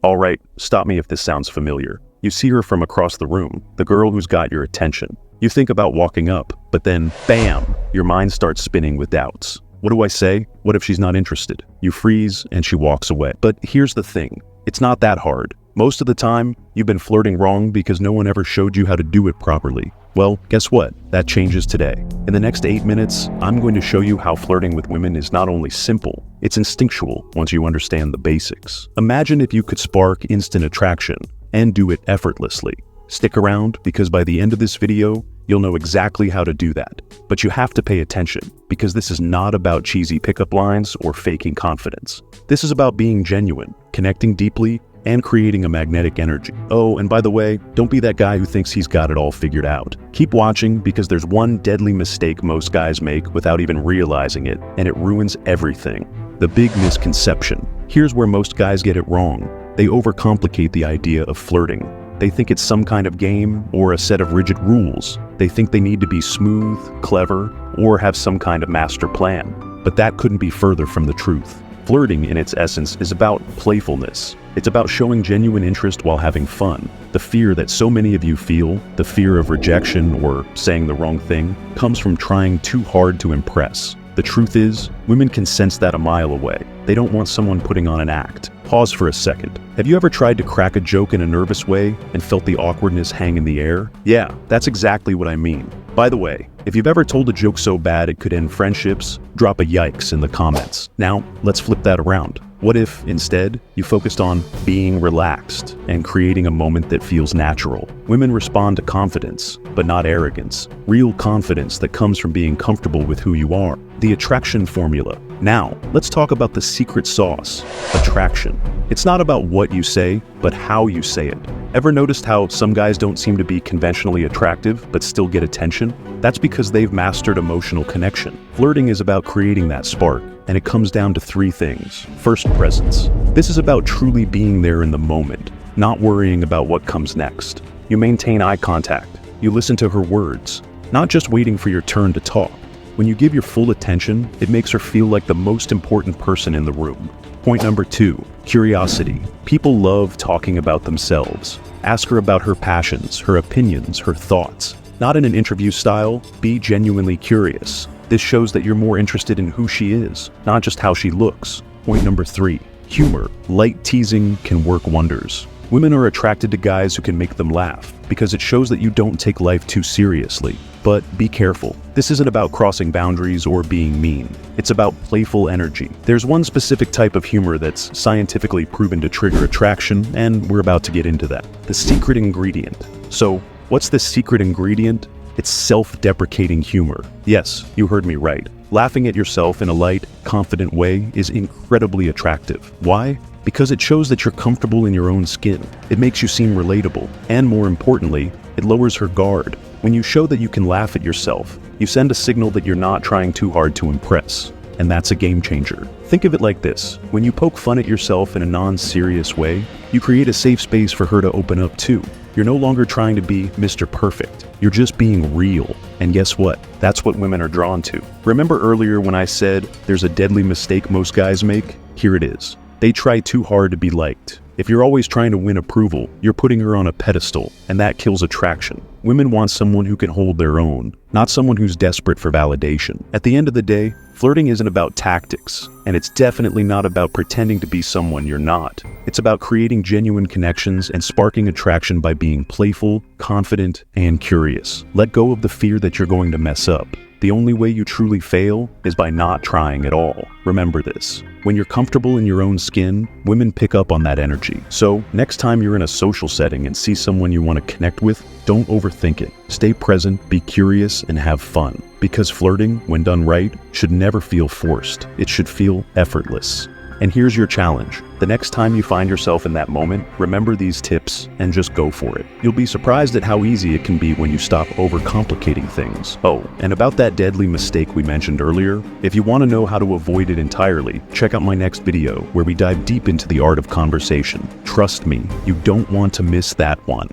All right, stop me if this sounds familiar. You see her from across the room, the girl who's got your attention. You think about walking up, but then, bam, your mind starts spinning with doubts. What do I say? What if she's not interested? You freeze and she walks away. But here's the thing, it's not that hard. Most of the time, you've been flirting wrong because no one ever showed you how to do it properly. Well, guess what? That changes today. In the next 8 minutes, I'm going to show you how flirting with women is not only simple, it's instinctual once you understand the basics. Imagine if you could spark instant attraction and do it effortlessly. Stick around because by the end of this video, you'll know exactly how to do that. But you have to pay attention because this is not about cheesy pickup lines or faking confidence. This is about being genuine, connecting deeply, and creating a magnetic energy. Oh, and by the way, don't be that guy who thinks he's got it all figured out. Keep watching because there's one deadly mistake most guys make without even realizing it, and it ruins everything. The big misconception. Here's where most guys get it wrong. They overcomplicate the idea of flirting. They think it's some kind of game or a set of rigid rules. They think they need to be smooth, clever, or have some kind of master plan. But that couldn't be further from the truth. Flirting, in its essence, is about playfulness. It's about showing genuine interest while having fun. The fear that so many of you feel, the fear of rejection or saying the wrong thing, comes from trying too hard to impress. The truth is, women can sense that a mile away. They don't want someone putting on an act. Pause for a second. Have you ever tried to crack a joke in a nervous way and felt the awkwardness hang in the air? Yeah, that's exactly what I mean. By the way, if you've ever told a joke so bad it could end friendships, drop a yikes in the comments. Now, let's flip that around. What if, instead, you focused on being relaxed and creating a moment that feels natural? Women respond to confidence, but not arrogance. Real confidence that comes from being comfortable with who you are. The attraction formula. Now, let's talk about the secret sauce, attraction. It's not about what you say, but how you say it. Ever noticed how some guys don't seem to be conventionally attractive, but still get attention? That's because they've mastered emotional connection. Flirting is about creating that spark, and it comes down to 3 things. First, presence. This is about truly being there in the moment, not worrying about what comes next. You maintain eye contact. You listen to her words, not just waiting for your turn to talk. When you give your full attention, it makes her feel like the most important person in the room. Point number 2, curiosity. People love talking about themselves. Ask her about her passions, her opinions, her thoughts. Not in an interview style, be genuinely curious. This shows that you're more interested in who she is, not just how she looks. Point number 3, humor. Light teasing can work wonders. Women are attracted to guys who can make them laugh because it shows that you don't take life too seriously. But be careful. This isn't about crossing boundaries or being mean. It's about playful energy. There's one specific type of humor that's scientifically proven to trigger attraction, and we're about to get into that. The secret ingredient. So, what's the secret ingredient? It's self-deprecating humor. Yes, you heard me right. Laughing at yourself in a light, confident way is incredibly attractive. Why? Because it shows that you're comfortable in your own skin. It makes you seem relatable. And more importantly, it lowers her guard. When you show that you can laugh at yourself, you send a signal that you're not trying too hard to impress. And that's a game changer. Think of it like this. When you poke fun at yourself in a non-serious way, you create a safe space for her to open up too. You're no longer trying to be Mr. Perfect. You're just being real. And guess what? That's what women are drawn to. Remember earlier when I said there's a deadly mistake most guys make? Here it is. They try too hard to be liked. If you're always trying to win approval, you're putting her on a pedestal, and that kills attraction. Women want someone who can hold their own, not someone who's desperate for validation. At the end of the day, flirting isn't about tactics, and it's definitely not about pretending to be someone you're not. It's about creating genuine connections and sparking attraction by being playful, confident, and curious. Let go of the fear that you're going to mess up. The only way you truly fail is by not trying at all. Remember this. When you're comfortable in your own skin, women pick up on that energy. So, next time you're in a social setting and see someone you want to connect with, don't overthink it. Stay present, be curious, and have fun. Because flirting, when done right, should never feel forced. It should feel effortless. And here's your challenge. The next time you find yourself in that moment, remember these tips and just go for it. You'll be surprised at how easy it can be when you stop overcomplicating things. Oh, and about that deadly mistake we mentioned earlier, if you want to know how to avoid it entirely, check out my next video where we dive deep into the art of conversation. Trust me, you don't want to miss that one.